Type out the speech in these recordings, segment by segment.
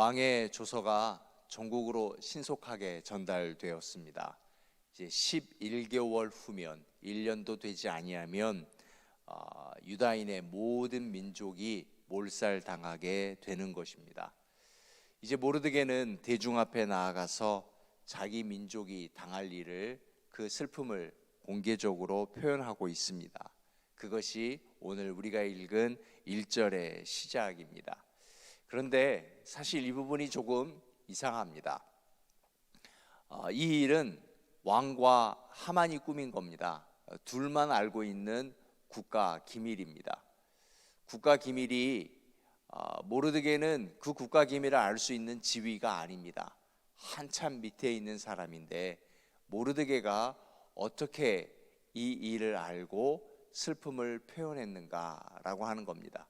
왕의 조서가 전국으로 신속하게 전달되었습니다. 이제 11개월 후면 1년도 되지 아니하면 유다인의 모든 민족이 몰살당하게 되는 것입니다. 이제 모르드게는 대중 앞에 나아가서 자기 민족이 당할 일을, 그 슬픔을 공개적으로 표현하고 있습니다. 그것이 오늘 우리가 읽은 1절의 시작입니다. 그런데 사실 이 부분이 조금 이상합니다. 이 일은 왕과 하만이 꾸민 겁니다. 둘만 알고 있는 국가 기밀입니다. 국가 기밀이 모르드게는 그 국가 기밀을 알 수 있는 지위가 아닙니다. 한참 밑에 있는 사람인데 모르드게가 어떻게 이 일을 알고 슬픔을 표현했는가라고 하는 겁니다.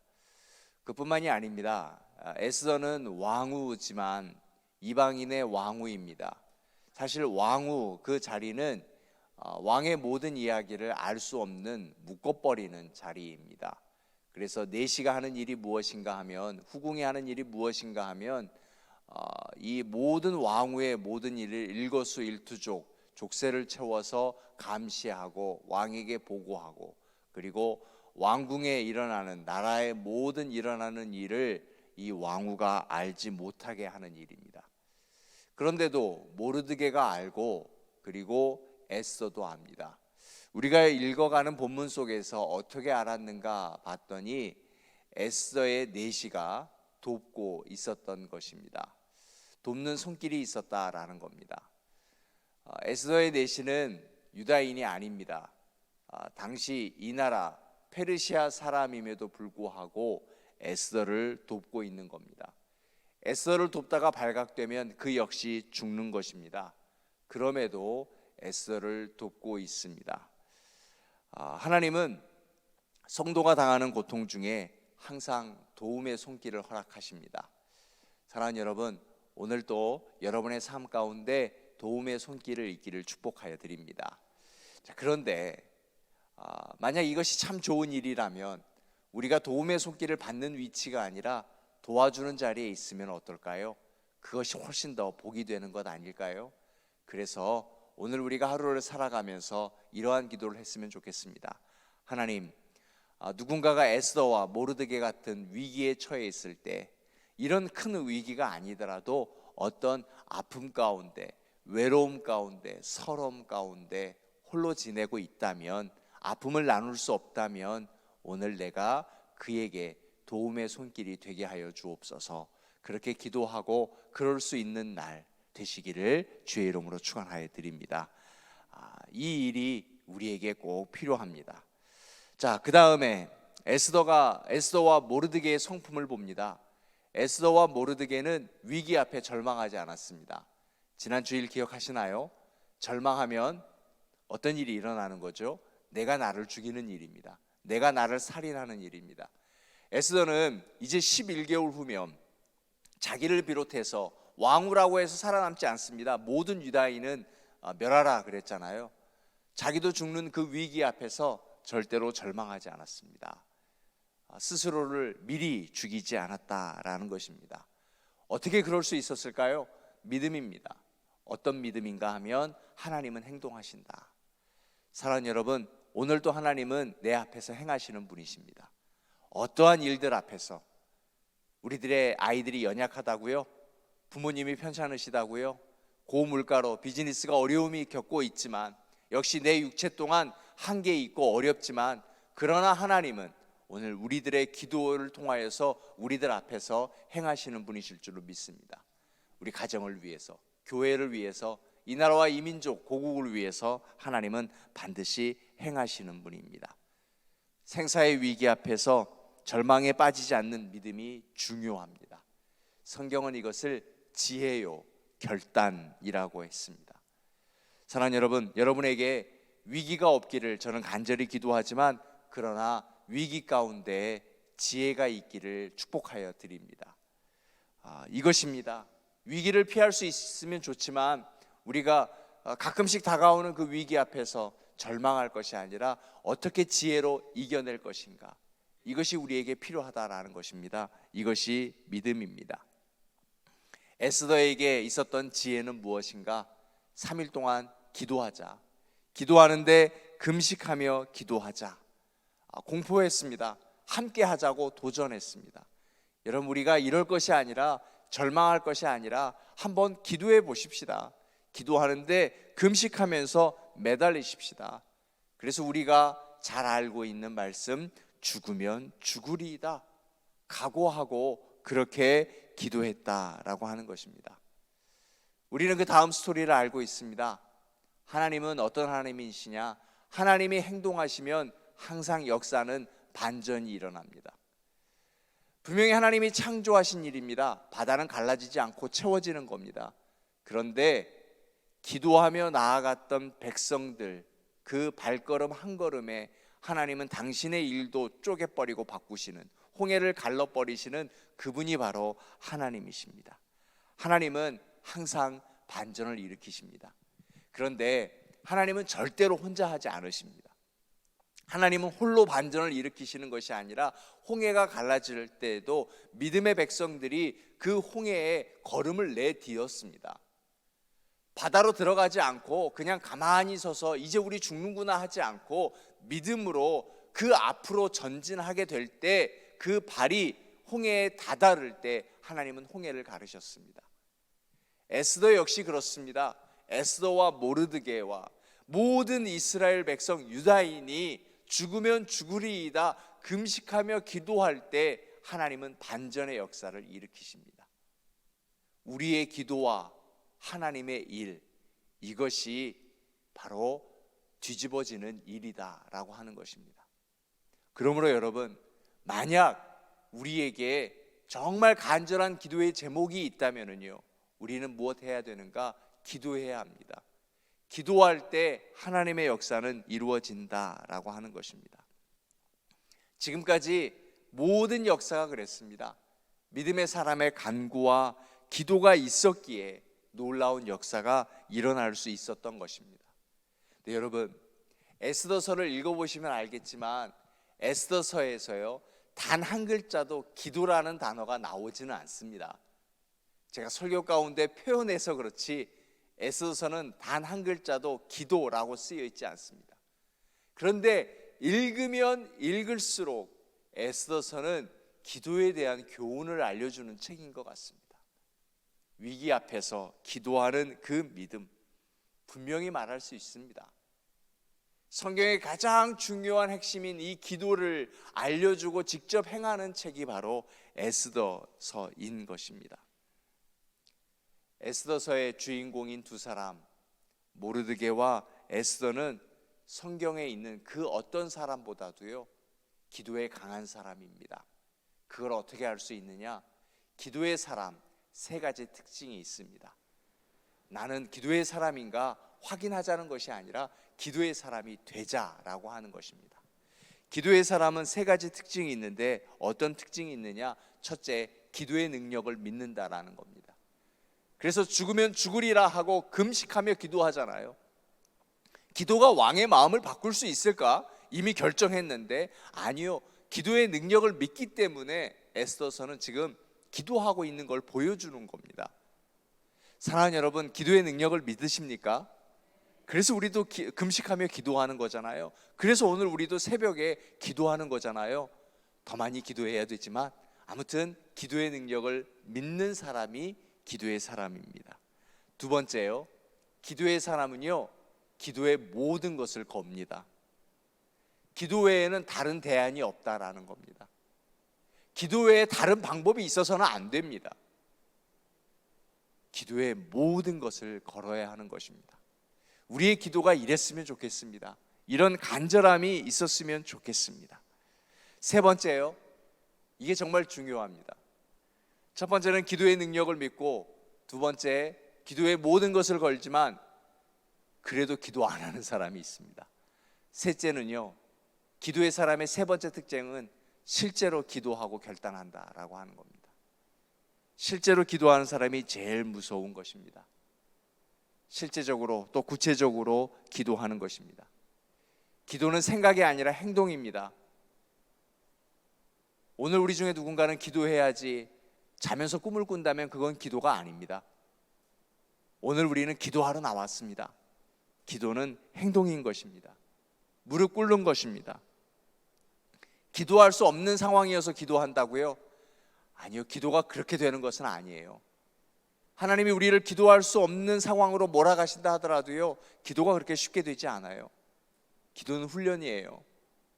그뿐만이 아닙니다. 에스더는 왕후지만 이방인의 왕후입니다. 사실 왕후 그 자리는 왕의 모든 이야기를 알 수 없는 묶어버리는 자리입니다. 그래서 내시가 하는 일이 무엇인가 하면, 후궁이 하는 일이 무엇인가 하면 이 모든 왕후의 모든 일을 일거수일투족, 족쇄를 채워서 감시하고 왕에게 보고하고, 그리고 왕궁에 일어나는, 나라의 모든 일어나는 일을 이 왕후가 알지 못하게 하는 일입니다. 그런데도 모르드게가 알고, 그리고 에스더도 압니다. 우리가 읽어가는 본문 속에서 어떻게 알았는가 봤더니 에스더의 내시가 돕고 있었던 것입니다. 돕는 손길이 있었다라는 겁니다. 에스더의 내시는 유다인이 아닙니다. 당시 이 나라 페르시아 사람임에도 불구하고 에스더를 돕고 있는 겁니다. 에스더를 돕다가 발각되면 그 역시 죽는 것입니다. 그럼에도 에스더를 돕고 있습니다. 하나님은 성도가 당하는 고통 중에 항상 도움의 손길을 허락하십니다. 사랑하는 여러분, 오늘도 여러분의 삶 가운데 도움의 손길을 있기를 축복하여 드립니다. 그런데 만약 이것이 참 좋은 일이라면 우리가 도움의 손길을 받는 위치가 아니라 도와주는 자리에 있으면 어떨까요? 그것이 훨씬 더 복이 되는 것 아닐까요? 그래서 오늘 우리가 하루를 살아가면서 이러한 기도를 했으면 좋겠습니다. 하나님, 누군가가 에스더와 모르드게 같은 위기에 처해 있을 때, 이런 큰 위기가 아니더라도 어떤 아픔 가운데, 외로움 가운데, 서러움 가운데 홀로 지내고 있다면, 아픔을 나눌 수 없다면 오늘 내가 그에게 도움의 손길이 되게 하여 주옵소서. 그렇게 기도하고 그럴 수 있는 날 되시기를 주의 이름으로 축원하여 드립니다. 이 일이 우리에게 꼭 필요합니다. 자, 그 다음에 에스더와 모르드게의 성품을 봅니다. 에스더와 모르드게는 위기 앞에 절망하지 않았습니다. 지난 주일 기억하시나요? 절망하면 어떤 일이 일어나는 거죠? 내가 나를 죽이는 일입니다. 내가 나를 살인하는 일입니다. 에스더는 이제 11개월 후면 자기를 비롯해서 왕후라고 해서 살아남지 않습니다. 모든 유다인은 멸하라 그랬잖아요. 자기도 죽는 그 위기 앞에서 절대로 절망하지 않았습니다. 스스로를 미리 죽이지 않았다라는 것입니다. 어떻게 그럴 수 있었을까요? 믿음입니다. 어떤 믿음인가 하면 하나님은 행동하신다. 사랑하는 여러분, 오늘도 하나님은 내 앞에서 행하시는 분이십니다. 어떠한 일들 앞에서, 우리들의 아이들이 연약하다고요? 부모님이 편찮으시다고요? 고물가로 비즈니스가 어려움이 겪고 있지만, 역시 내 육체 동안 한계 있고 어렵지만, 그러나 하나님은 오늘 우리들의 기도를 통하여서 우리들 앞에서 행하시는 분이실 줄로 믿습니다. 우리 가정을 위해서, 교회를 위해서, 이 나라와 이 민족, 고국을 위해서 하나님은 반드시 행하시는 분입니다. 생사의 위기 앞에서 절망에 빠지지 않는 믿음이 중요합니다. 성경은 이것을 지혜요 결단이라고 했습니다. 사랑하는 여러분, 여러분에게 위기가 없기를 저는 간절히 기도하지만, 그러나 위기 가운데 지혜가 있기를 축복하여 드립니다. 이것입니다. 위기를 피할 수 있으면 좋지만 우리가 가끔씩 다가오는 그 위기 앞에서 절망할 것이 아니라 어떻게 지혜로 이겨낼 것인가, 이것이 우리에게 필요하다라는 것입니다. 이것이 믿음입니다. 에스더에게 있었던 지혜는 무엇인가? 3일 동안 기도하자. 기도하는데 금식하며 기도하자. 공포했습니다. 함께 하자고 도전했습니다. 여러분, 우리가 이럴 것이 아니라, 절망할 것이 아니라 한번 기도해 보십시다. 기도하는데 금식하면서 매달리십시다. 그래서 우리가 잘 알고 있는 말씀, 죽으면 죽으리이다, 각오하고 그렇게 기도했다라고 하는 것입니다. 우리는 그 다음 스토리를 알고 있습니다. 하나님은 어떤 하나님이시냐? 하나님이 행동하시면 항상 역사는 반전이 일어납니다. 분명히 하나님이 창조하신 일입니다. 바다는 갈라지지 않고 채워지는 겁니다. 그런데 기도하며 나아갔던 백성들, 그 발걸음 한 걸음에 하나님은 당신의 일도 쪼개버리고 바꾸시는, 홍해를 갈라버리시는 그분이 바로 하나님이십니다. 하나님은 항상 반전을 일으키십니다. 그런데 하나님은 절대로 혼자 하지 않으십니다. 하나님은 홀로 반전을 일으키시는 것이 아니라 홍해가 갈라질 때에도 믿음의 백성들이 그 홍해에 걸음을 내디뎠습니다. 바다로 들어가지 않고 그냥 가만히 서서 이제 우리 죽는구나 하지 않고 믿음으로 그 앞으로 전진하게 될 때, 그 발이 홍해에 다다를 때 하나님은 홍해를 가르셨습니다. 에스더 역시 그렇습니다. 에스더와 모르드게와 모든 이스라엘 백성, 유다인이 죽으면 죽으리이다 금식하며 기도할 때 하나님은 반전의 역사를 일으키십니다. 우리의 기도와 하나님의 일, 이것이 바로 뒤집어지는 일이다라고 하는 것입니다. 그러므로 여러분, 만약 우리에게 정말 간절한 기도의 제목이 있다면요, 우리는 무엇 해야 되는가? 기도해야 합니다. 기도할 때 하나님의 역사는 이루어진다라고 하는 것입니다. 지금까지 모든 역사가 그랬습니다. 믿음의 사람의 간구와 기도가 있었기에 놀라운 역사가 일어날 수 있었던 것입니다. 네, 여러분, 에스더서를 읽어보시면 알겠지만 에스더서에서요, 단 한 글자도 기도라는 단어가 나오지는 않습니다. 제가 설교 가운데 표현해서 그렇지 에스더서는 단 한 글자도 기도라고 쓰여 있지 않습니다. 그런데 읽으면 읽을수록 에스더서는 기도에 대한 교훈을 알려주는 책인 것 같습니다. 위기 앞에서 기도하는 그 믿음, 분명히 말할 수 있습니다. 성경의 가장 중요한 핵심인 이 기도를 알려주고 직접 행하는 책이 바로 에스더서인 것입니다. 에스더서의 주인공인 두 사람, 모르드게와 에스더는 성경에 있는 그 어떤 사람보다도요, 기도에 강한 사람입니다. 그걸 어떻게 알 수 있느냐? 기도의 사람 세 가지 특징이 있습니다. 나는 기도의 사람인가 확인하자는 것이 아니라 기도의 사람이 되자라고 하는 것입니다. 기도의 사람은 세 가지 특징이 있는데 어떤 특징이 있느냐? 첫째, 기도의 능력을 믿는다라는 겁니다. 그래서 죽으면 죽으리라 하고 금식하며 기도하잖아요. 기도가 왕의 마음을 바꿀 수 있을까? 이미 결정했는데 아니요. 기도의 능력을 믿기 때문에 에스더서는 지금 기도하고 있는 걸 보여주는 겁니다. 사랑하는 여러분, 기도의 능력을 믿으십니까? 그래서 우리도 금식하며 기도하는 거잖아요. 그래서 오늘 우리도 새벽에 기도하는 거잖아요. 더 많이 기도해야 되지만 아무튼 기도의 능력을 믿는 사람이 기도의 사람입니다. 두 번째요, 기도의 사람은요, 기도의 모든 것을 겁니다. 기도 외에는 다른 대안이 없다라는 겁니다. 기도 외에 다른 방법이 있어서는 안 됩니다. 기도의 모든 것을 걸어야 하는 것입니다. 우리의 기도가 이랬으면 좋겠습니다. 이런 간절함이 있었으면 좋겠습니다. 세 번째요, 이게 정말 중요합니다. 첫 번째는 기도의 능력을 믿고, 두 번째 기도의 모든 것을 걸지만 그래도 기도 안 하는 사람이 있습니다. 셋째는요, 기도의 사람의 세 번째 특징은 실제로 기도하고 결단한다라고 하는 겁니다. 실제로 기도하는 사람이 제일 무서운 것입니다. 실제적으로 또 구체적으로 기도하는 것입니다. 기도는 생각이 아니라 행동입니다. 오늘 우리 중에 누군가는 기도해야지 자면서 꿈을 꾼다면 그건 기도가 아닙니다. 오늘 우리는 기도하러 나왔습니다. 기도는 행동인 것입니다. 무릎 꿇는 것입니다. 기도할 수 없는 상황이어서 기도한다고요? 아니요, 기도가 그렇게 되는 것은 아니에요. 하나님이 우리를 기도할 수 없는 상황으로 몰아가신다 하더라도요, 기도가 그렇게 쉽게 되지 않아요. 기도는 훈련이에요.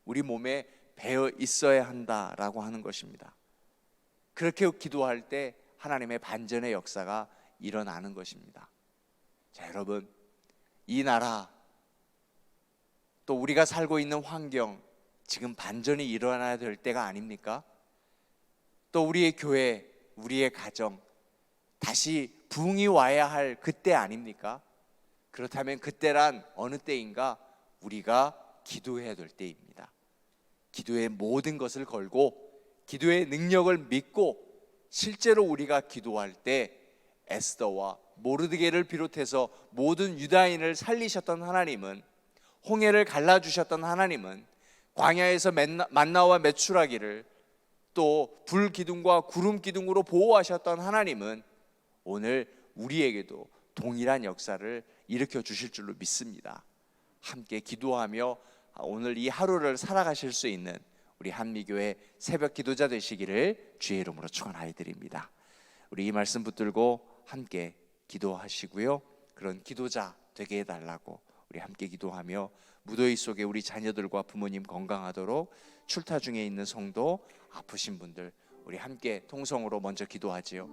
우리 몸에 배어 있어야 한다라고 하는 것입니다. 그렇게 기도할 때 하나님의 반전의 역사가 일어나는 것입니다. 자, 여러분, 이 나라, 또 우리가 살고 있는 환경, 지금 반전이 일어나야 될 때가 아닙니까? 또 우리의 교회, 우리의 가정, 다시 부흥이 와야 할 그때 아닙니까? 그렇다면 그때란 어느 때인가? 우리가 기도해야 될 때입니다. 기도의 모든 것을 걸고 기도의 능력을 믿고 실제로 우리가 기도할 때 에스더와 모르드게를 비롯해서 모든 유다인을 살리셨던 하나님은, 홍해를 갈라주셨던 하나님은, 광야에서 만나와 메추라기를 또 불기둥과 구름기둥으로 보호하셨던 하나님은 오늘 우리에게도 동일한 역사를 일으켜 주실 줄로 믿습니다. 함께 기도하며 오늘 이 하루를 살아가실 수 있는 우리 한미교회 새벽 기도자 되시기를 주의 이름으로 축원하여 드립니다. 우리 이 말씀 붙들고 함께 기도하시고요, 그런 기도자 되게 해달라고 우리 함께 기도하며 무더위 속에 우리 자녀들과 부모님 건강하도록 출타 중에 있는 성도, 아프신 분들 우리 함께 통성으로 먼저 기도하지요.